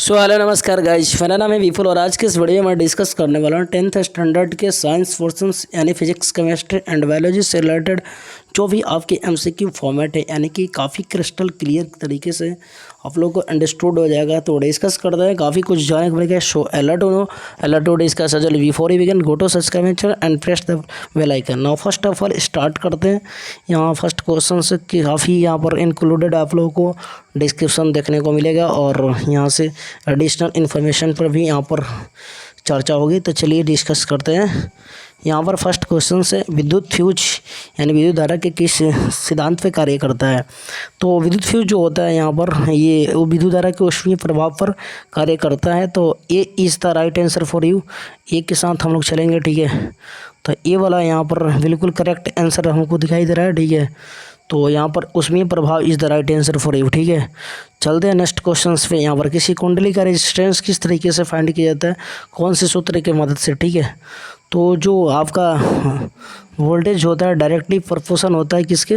Hello नमस्कार guys, मेरा नाम है विपुल और आज के इस वीडियो में डिस्कस करने वाला हूँ 10th स्टैंडर्ड के साइंस पोर्शंस यानी फिजिक्स केमिस्ट्री एंड बायोलॉजी से रिलेटेड जो भी आपके एमसीक्यू फॉर्मेट है, यानी कि काफ़ी क्रिस्टल क्लियर तरीके से आप लोगों को अंडरस्टूड हो जाएगा। तो डिस्कस करते हैं, काफ़ी कुछ जाने को मिलेगा। शो अलर्ट टू डिस्कस चलो before you begin go to subscribe and press the bell icon. Now first of all start करते हैं। यहाँ फर्स्ट क्वेश्चन से काफ़ी यहाँ पर इंक्लूडेड आप लोगों को डिस्क्रिप्शन देखने को मिलेगा और यहाँ से एडिशनल इन्फॉर्मेशन पर भी यहाँ पर चर्चा होगी। तो चलिए डिस्कस करते हैं। यहाँ पर फर्स्ट क्वेश्चन से विद्युत फ्यूज यानी विद्युत धारा के किस सिद्धांत पे कार्य करता है। तो विद्युत फ्यूज जो होता है यहाँ पर ये विद्युत धारा के ऊष्मीय प्रभाव पर कार्य करता है। तो A is the right answer for you. A के साथ हम लोग चलेंगे, ठीक है। तो ए वाला यहाँ पर बिल्कुल करेक्ट आंसर हमको दिखाई दे रहा है, ठीक है। तो यहाँ पर ऊष्मीय प्रभाव is the right answer for you, ठीक है। चलते हैं नेक्स्ट क्वेश्चंस पे। यहाँ पर किसी कुंडली का रेजिस्टेंस किस तरीके से फाइंड किया जाता है, कौन से सूत्र की मदद से, ठीक है। तो जो आपका वोल्टेज होता है डायरेक्टली प्रोपोर्शन होता है किसके,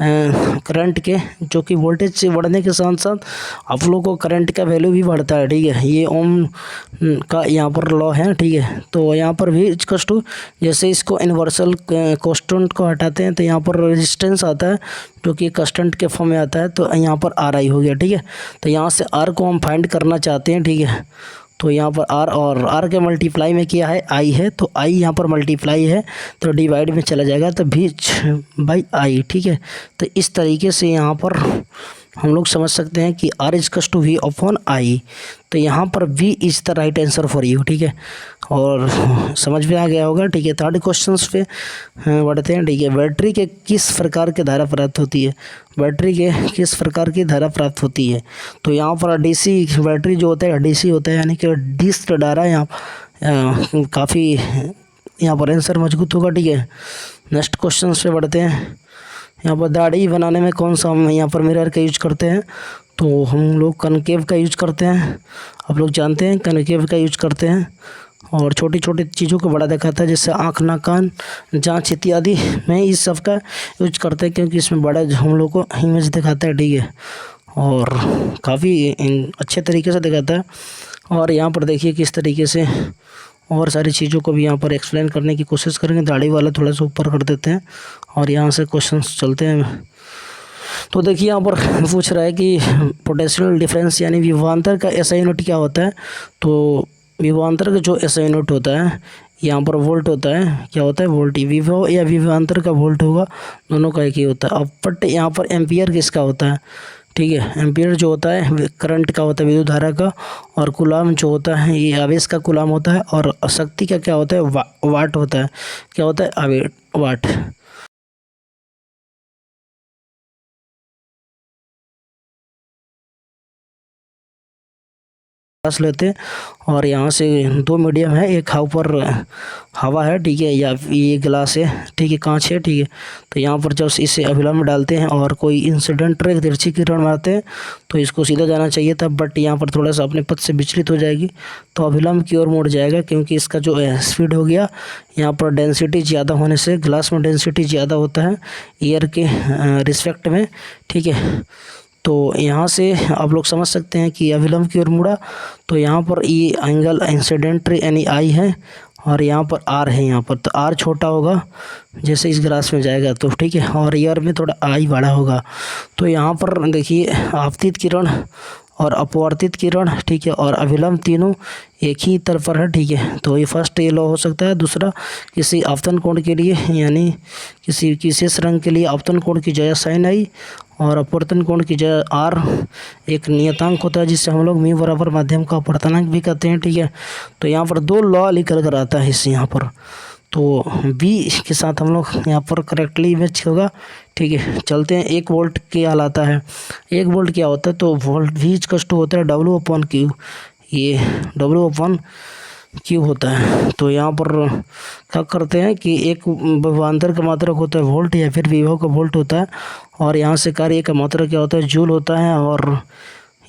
करंट के, जो कि वोल्टेज से बढ़ने के साथ साथ आप लोगों को करंट का वैल्यू भी बढ़ता है, ठीक है। ये ओम का यहाँ पर लॉ है, ठीक है। तो यहाँ पर भी इक्वल्स टू, जैसे इसको यूनिवर्सल कांस्टेंट को हटाते हैं तो यहाँ पर रेजिस्टेंस आता है जो कि कांस्टेंट के फॉर्म में आता है। तो यहाँ पर आर आई हो गया, ठीक है। तो यहाँ से आर को हम फाइंड करना चाहते हैं, ठीक है। तो यहाँ पर आर और आर के मल्टीप्लाई में किया है आई है, तो आई यहाँ पर मल्टीप्लाई है तो डिवाइड में चला जाएगा, तो भी बाई आई, ठीक है। तो इस तरीके से यहाँ पर हम लोग समझ सकते हैं कि R is two V upon I. तो यहाँ पर V is the right answer for you, ठीक है। और समझ में आ गया होगा, ठीक है। थर्ड क्वेश्चंस पे बढ़ते हैं, ठीक है। बैटरी के किस प्रकार की धारा प्राप्त होती है, बैटरी के किस प्रकार की धारा प्राप्त होती है। तो यहाँ पर डीसी बैटरी जो होता है डीसी होता है, यानी कि डिस्क धारा यहाँ काफ़ी यहाँ पर आंसर मजबूत होगा, ठीक है। नेक्स्ट क्वेश्चंस पे बढ़ते हैं। यहाँ पर दाढ़ी बनाने में कौन सा हम यहाँ पर मिरर का यूज करते हैं। तो हम लोग कनकेव का यूज करते हैं, आप लोग जानते हैं कनकेव का यूज करते हैं। और छोटी छोटी चीज़ों को बड़ा दिखाता है, जैसे आँख, नाक, कान, जाँच इत्यादि में इस सब का यूज करते हैं, क्योंकि इसमें बड़ा हम लोग को इमेज दिखाता है, ठीक है। और काफ़ी अच्छे तरीके से दिखाता है। और यहाँ पर देखिए किस तरीके से और सारी चीज़ों को भी यहाँ पर एक्सप्लेन करने की कोशिश करेंगे। दाढ़ी वाला थोड़ा सा ऊपर कर देते हैं और यहाँ से क्वेश्चंस चलते हैं। तो देखिए यहाँ पर पूछ रहा है कि पोटेंशियल डिफरेंस यानी विभवांतर का एसआई यूनिट क्या होता है। तो विभवांतर का जो एसआई यूनिट होता है यहाँ पर वोल्ट होता है, क्या होता है वोल्ट। विभव या विभवांतर का वोल्ट होगा, दोनों का एक ही होता है। अब बट यहाँ पर एम्पियर किसका होता है, ठीक है। एम्पियर जो होता है करंट का होता है, विद्युत धारा का। और कूलाम जो होता है ये आवेश का कूलाम होता है। और शक्ति का क्या होता है वाट होता है, क्या होता है आवेश वाट। लेते हैं और यहाँ से दो मीडियम है, एक ऊपर हवा है, ठीक है, या ये गिलास है, ठीक है, कांच है, ठीक है। तो यहाँ पर जब इसे अभिलंब डालते हैं और कोई इंसिडेंट तिरछी किरण मारते हैं तो इसको सीधा जाना चाहिए था, बट यहाँ पर थोड़ा सा अपने पथ से विचलित हो जाएगी तो अभिलंब की ओर मुड़ जाएगा, क्योंकि इसका जो स्पीड हो गया यहाँ पर डेंसिटी ज़्यादा होने से, ग्लास में डेंसिटी ज़्यादा होता है एयर के रिस्पेक्ट में, ठीक है। तो यहाँ से आप लोग समझ सकते हैं कि अभिलंब की ओर मुड़ा। तो यहाँ पर ये एंगल इंसिडेंट यानी आई है और यहाँ पर आर है, यहाँ पर तो आर छोटा होगा जैसे इस ग्लास में जाएगा तो, ठीक है। और ईयर में थोड़ा आई बड़ा होगा। तो यहाँ पर देखिए आपतित किरण और अपवर्तित किरण, ठीक है, और अभिलंब तीनों एक ही तरफ पर है, ठीक है। तो ये फर्स्ट ये लॉ हो सकता है। दूसरा किसी आपतन कोण के लिए यानी किसी विशेष रंग के लिए आपतन कोण की जगह साइन आई और अपवर्तन कोण की जगह आर एक नियतांक होता है, जिससे हम लोग मी बराबर माध्यम का अपवर्तनांक भी कहते हैं, ठीक है। तो यहाँ पर दो लॉ निकल कर आता है इससे यहाँ पर। तो बी के साथ हम लोग यहाँ पर करेक्टली मैच होगा, ठीक है। चलते हैं। 1 वोल्ट क्या कहलाता है, 1 वोल्ट क्या होता है। तो वोल्ट वी इक्वल्स टू होता है डब्ल्यू अपॉन क्यू, ये डब्ल्यू अपॉन क्यू होता है। तो यहाँ पर क्या करते हैं कि एक विभवांतर का मात्रक होता है वोल्ट या फिर विभव का वोल्ट होता है, और यहाँ से कार्य का मात्रक क्या होता है जूल होता है, और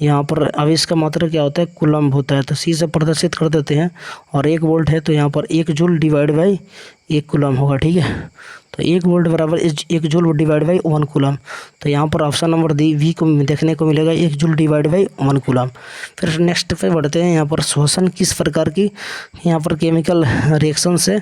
यहाँ पर आवेश का मात्रक क्या होता है कूलम्ब होता है। तो सी से प्रदर्शित कर देते हैं। और 1 वोल्ट है तो यहाँ पर 1 जूल डिवाइड बाई 1 कूलम्ब होगा, ठीक है। तो 1 वोल्ट बराबर 1 जूल डिवाइड बाई 1 कूलम। तो यहाँ पर ऑप्शन नंबर डी वी को देखने को मिलेगा 1 जूल डिवाइड बाई 1 कूलम। फिर नेक्स्ट पे बढ़ते हैं। यहाँ पर शोषण किस प्रकार की यहाँ पर केमिकल रिएक्शन से,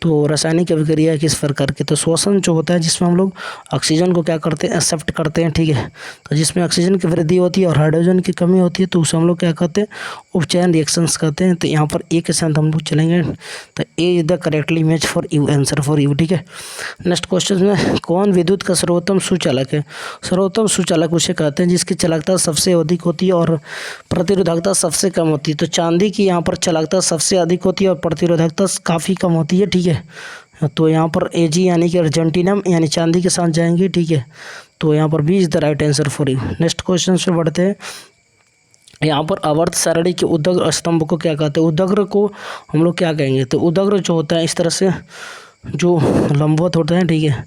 तो रासायनिक अभिक्रिया किस प्रकार की, तो शोषण जो होता है जिसमें हम लोग ऑक्सीजन को क्या करते हैं, एक्सेप्ट करते हैं, ठीक है। तो जिसमें ऑक्सीजन की वृद्धि होती है और हाइड्रोजन की कमी होती है तो उसे हम लोग क्या कहते हैं, उपचयन रिएक्शंस कहते हैं। तो यहाँ पर ए के साथ हम लोग चलेंगे। तो A is the correctly match for you, answer for you, ठीक है। नेक्स्ट क्वेश्चन में कौन विद्युत का सर्वोत्तम सुचालक है। सर्वोत्तम सुचालक उसे कहते हैं जिसकी चालकता सबसे अधिक होती है और प्रतिरोधकता सबसे कम होती है। तो चांदी की यहाँ पर चालकता सबसे अधिक होती है और प्रतिरोधकता काफ़ी कम होती है, ठीक है। तो यहाँ पर एजी यानी कि अर्जेंटीनम यानी चांदी के साथ जाएंगे, ठीक है। तो यहाँ पर B is the right answer for you. Next question पे बढ़ते हैं। यहाँ पर आवर्त सारणी के उदग्र स्तंभ को क्या कहते हैं, उदग्र को हम लोग क्या कहेंगे, तो उदग्र जो होता है इस तरह से जो लंबवत होता है, ठीक है।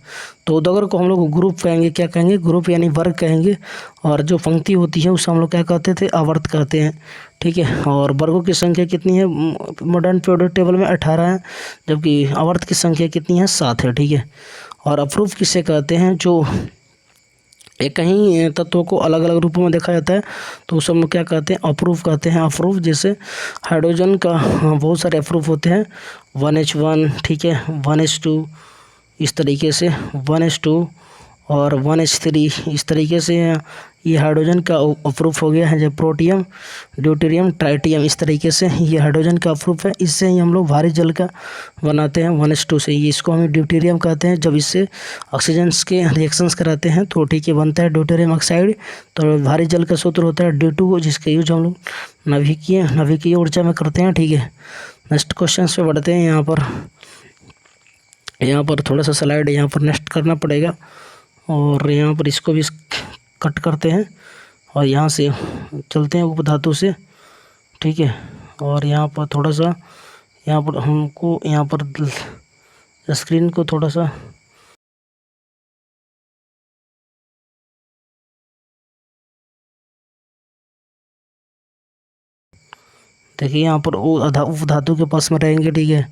तो उदग्र को हम लोग ग्रुप कहेंगे, क्या कहेंगे, ग्रुप यानी वर्ग कहेंगे। और जो पंक्ति होती है उसे हम लोग क्या कहते थे, आवर्त कहते हैं, ठीक है। और वर्गों की संख्या कितनी है मॉडर्न पीरियोडिक टेबल में 18 है, जबकि आवर्त की संख्या कितनी है, 7 है, ठीक है। और अप्रूफ किसे कहते हैं, जो एक ही तत्वों को अलग अलग रूपों में देखा जाता है तो उसे हम लोग क्या कहते हैं, अप्रूफ कहते हैं। अप्रूफ जैसे हाइड्रोजन का बहुत सारे अप्रूफ होते हैं, 1H1, ठीक है, 1H2, इस तरीके से 1H2 और 1H3, इस तरीके से ये हाइड्रोजन का अप्रूफ हो गया है। जब प्रोटियम, ड्यूटेरियम, ट्राइटियम, इस तरीके से ये हाइड्रोजन का अप्रूफ है। इससे ही हम लोग भारी जल का बनाते हैं 1H2 से, ये इसको हम ड्यूटेरियम कहते हैं। जब इससे ऑक्सीजन के रिएक्शंस कराते हैं तो ठीक है बनता है ड्यूटेरियम ऑक्साइड। तो भारी जल का सूत्र होता है D2, जिसका यूज हम लोग नाभिकीय ऊर्जा में करते हैं, ठीक है। नेक्स्ट क्वेश्चन पे बढ़ते हैं। यहाँ पर थोड़ा सा स्लाइड यहाँ पर नेक्स्ट करना पड़ेगा और यहाँ पर इसको भी कट करते हैं और यहाँ से चलते हैं उपधातु से, ठीक है। और यहाँ पर थोड़ा सा यहाँ पर हमको यहाँ पर स्क्रीन को थोड़ा सा देखिए, यहाँ पर उपधातु के पास में रहेंगे, ठीक है।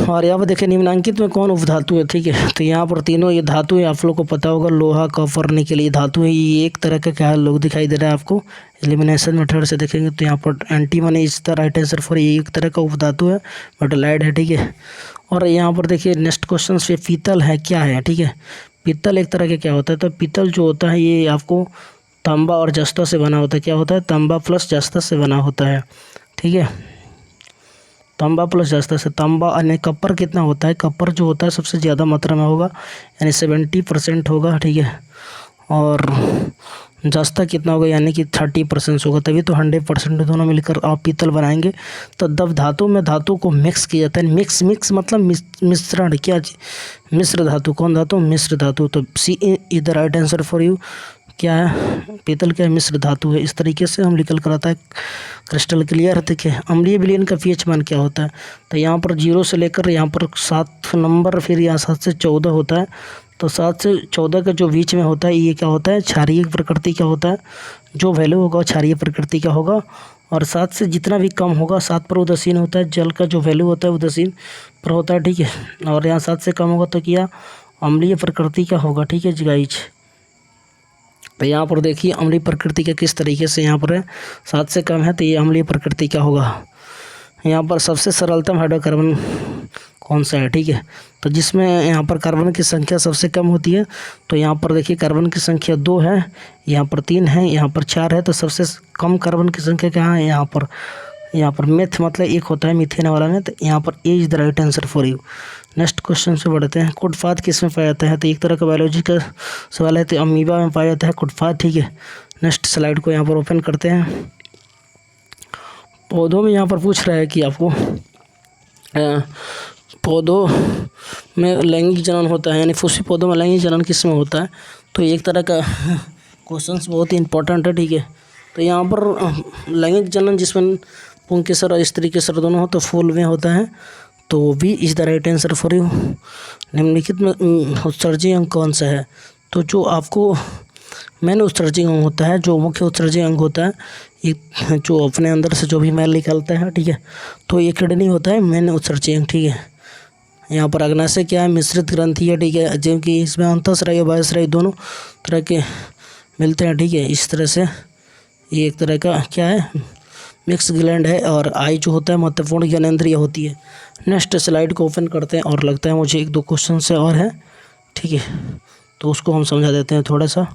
और यहाँ पर देखिए निम्नांकित में कौन उपधातु है, ठीक है। तो यहाँ पर तीनों ये धातु है, आप लोग को पता होगा, लोहा, कॉपर, निकल, ये धातु है। ये एक तरह का क्या लोग दिखाई दे रहा है आपको, एलिमिनेशन मेथड से देखेंगे तो यहाँ पर एंटीमनी इस तरह राइट आंसर फॉर, ये एक तरह का उपधातु है, मेटालाइड है, ठीक है। और यहाँ पर देखिए नेक्स्ट क्वेश्चन पे पीतल है क्या है, ठीक है। पीतल एक तरह का क्या होता है, तो पीतल जो होता है ये आपको तांबा और जस्ता से बना होता है। क्या होता है, तांबा प्लस जस्ता से बना होता है, ठीक है। तांबा प्लस जस्ता से, तांबा यानी कप्पर कितना होता है, कप्पर जो होता है सबसे ज़्यादा मात्रा में होगा यानी 70% होगा, ठीक है। और जस्ता कितना होगा यानी कि 30% होगा, तभी तो 100% दोनों मिलकर आप पीतल बनाएंगे। तो जब धातु में धातु को मिक्स किया जाता है, मिक्स मतलब मिश्रण, क्या मिश्र धातु, कौन धातु, मिश्र धातु। तो C is the right answer for you. क्या है, पीतल क्या मिश्र धातु है। इस तरीके से हम निकल कर आता है क्रिस्टल क्लियर। देखिए अम्लीय विलयन का पीएच मान क्या होता है, तो यहाँ पर 0 से लेकर यहाँ पर 7 नंबर, फिर यहाँ 7 से 14 होता है। तो 7 से 14 का जो बीच में होता है ये क्या होता है, क्षारीय प्रकृति का होता है। जो वैल्यू होगा क्षारीय प्रकृति का होगा। और 7 से जितना भी कम होगा 7 पर उदासीन होता है, जल का जो वैल्यू होता है उदासीन पर होता है, ठीक है। और यहाँ 7 से कम होगा तो क्या अम्लीय प्रकृति का होगा, ठीक है गाइज। तो यहाँ पर देखिए अम्लीय प्रकृति का किस तरीके से यहाँ पर है, 7 से कम है तो ये अम्लीय प्रकृति का होगा। यहाँ पर सबसे सरलतम हाइड्रोकार्बन कौन सा है, ठीक है। तो जिसमें यहाँ पर कार्बन की संख्या सबसे कम होती है, तो यहाँ पर देखिए कार्बन की संख्या 2 है, यहाँ पर 3 है, यहाँ पर 4 है। तो सबसे कम कार्बन की संख्या कहाँ है, यहाँ पर मेथ मतलब एक होता है मीथेन वाला में। तो यहाँ पर A is the right answer for you. Next question से बढ़ते हैं। कुटफात किस में पाया जाता है, तो एक तरह का बायोलॉजी का सवाल है, तो अमीबा में पाया जाता है कुटफात, ठीक है। नेक्स्ट स्लाइड को यहाँ पर ओपन करते हैं। पौधों में यहाँ पर पूछ रहा है कि आपको पौधों में लैंगिक जनन होता है, यानी फूसी पौधों में लैंगिक जनन किस में होता है, तो एक तरह का क्वेश्चंस बहुत ही इंपॉर्टेंट है, ठीक है। तो यहाँ पर लैंगिक जनन जिसमें पुंकेसर और स्त्री केसर दोनों हो तो फूल में होता है। तो B is the right answer for you. निम्नलिखित में उत्सर्जक अंग कौन सा है, तो जो आपको मैन उत्सर्जक अंग होता है, जो मुख्य उत्सर्जक अंग होता है, एक जो अपने अंदर से जो भी मैल निकालता है, ठीक है। तो ये किडनी होता है मैन उत्सर्जक अंग, ठीक है। यहाँ पर अग्नाशय क्या है, मिश्रित ग्रंथि है, ठीक है, जबकि इसमें अंतःस्रावी और बाह्यस्रावी दोनों तरह के मिलते हैं, ठीक है। इस तरह से ये एक तरह का क्या है, मिक्स ग्लैंड है। और आई जो होता है महत्वपूर्ण ज्ञानेंद्रिय होती है। नेक्स्ट स्लाइड को ओपन करते हैं और लगता है मुझे 1-2 क्वेश्चन से और है, ठीक है, तो उसको हम समझा देते हैं थोड़ा सा।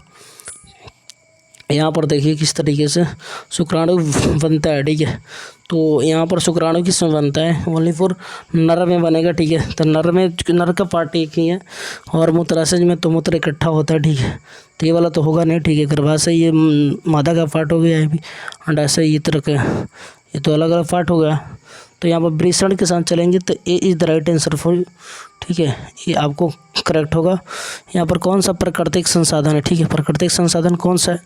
यहाँ पर देखिए किस तरीके से शुक्राणु बनता है, ठीक है। तो यहाँ पर शुक्राणु किस में बनता है, ओनली फॉर नर में बनेगा, ठीक है। तो नर का पार्ट एक ही है, और मूत्राशय में तो मूत्र इकट्ठा होता है, ठीक है। तो ये वाला तो होगा नहीं, ठीक है। गर्भाशय ये मादा का पार्ट हो गया, ये भी अंडाशय ये तरह का, ये तो अलग अलग पार्ट हो गया। तो यहाँ पर वृषण के साथ चलेंगे तो A is the right answer for you, ठीक है, ये आपको करेक्ट होगा। यहाँ पर कौन सा प्राकृतिक संसाधन है, ठीक है, प्राकृतिक संसाधन कौन सा है,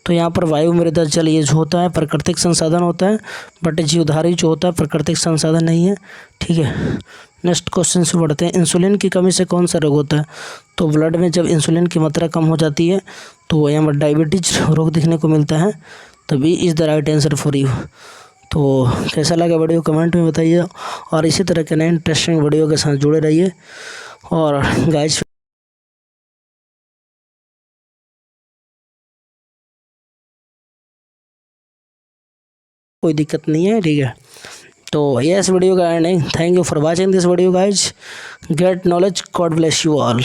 तो यहाँ पर वायु, मृदा, जल ये जो होता है प्राकृतिक संसाधन होता है, बट जीवधारी जो होता है प्राकृतिक संसाधन नहीं है, ठीक है। नेक्स्ट क्वेश्चन से बढ़ते हैं। इंसुलिन की कमी से कौन सा रोग होता है, तो ब्लड में जब इंसुलिन की मात्रा कम हो जाती है तो यहाँ पर डायबिटीज रोग देखने को मिलता है। तो B is the right answer for you. तो कैसा लगा वीडियो कमेंट में बताइए, और इसी तरह के नए इंटरेस्टिंग वीडियो के साथ जुड़े रहिए। और गाइस कोई दिक्कत नहीं है, ठीक है। तो ये इस वीडियो का ending. Thank you for watching this video guys. Get knowledge, God bless you all.